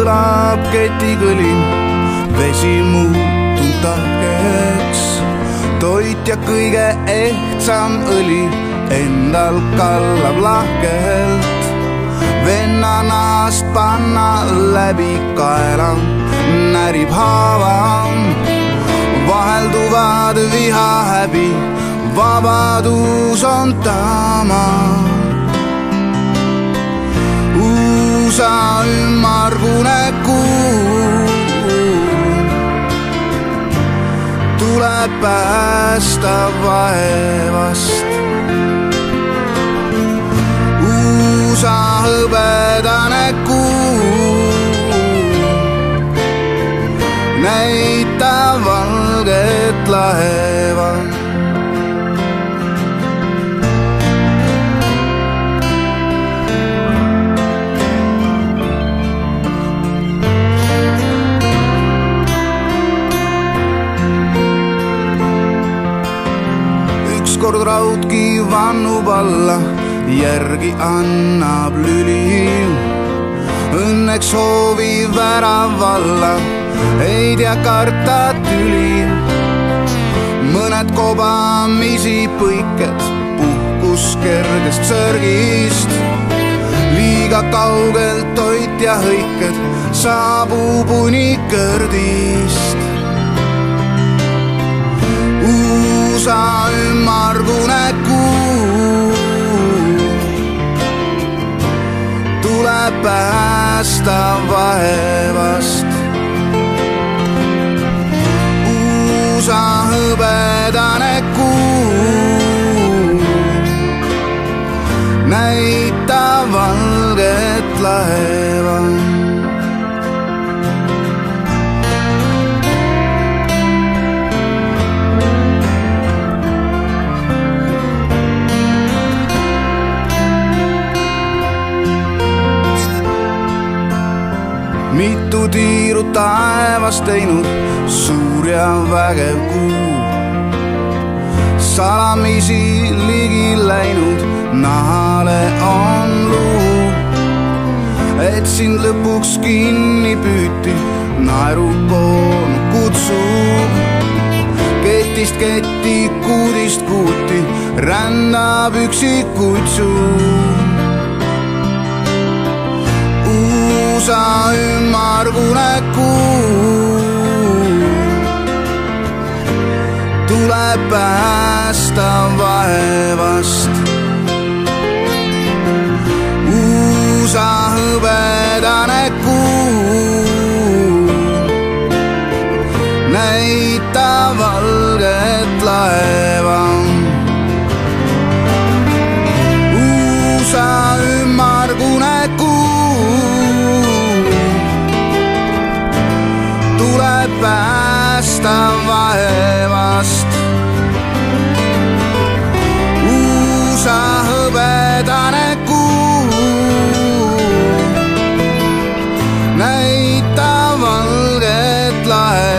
kõlab ketikõlin, vesi muutunud tahkeks. Toit ja kõige ehtsam õli endal kallab lahkelt. Venna naast panna läbi kaela, närib haava. Vahelduvad viha häbi, vabadus on taama. Uusa ümmargune kuu tuleb päästa vaevast. Uusa hõbedane kuu näita valget laeva. Ükskord raudki vannub alla, järgi annab lüli. Õnneks hoovi värav alla, ei tea karta tüli. Mõned kobamisi põiked puhkus kergest sörgist. Liiga kaugelt toit ja hõiked saabub unikõrdist. Uusa ümmargune kuu tuleb päästa vaevast. Uusa hõbedane kuu näita valget laeva. Mitu tiiru taevas teinud, suur ja vägev kuu. Salamisi ligi läinud, nahale on luu. Et sind lõpuks kinni püüti, naerukoon kutsub. Ketist ketti, kuudist kuuti, rändab üksik kutsu. Uusa ümmargune kuu tuleb päästa vaevast. Uusa hõbedane kuu näita valget laeva. Uusa ümmargune tuleb päästa vaevast. Uusa hõbedane kuu näita valget laeva.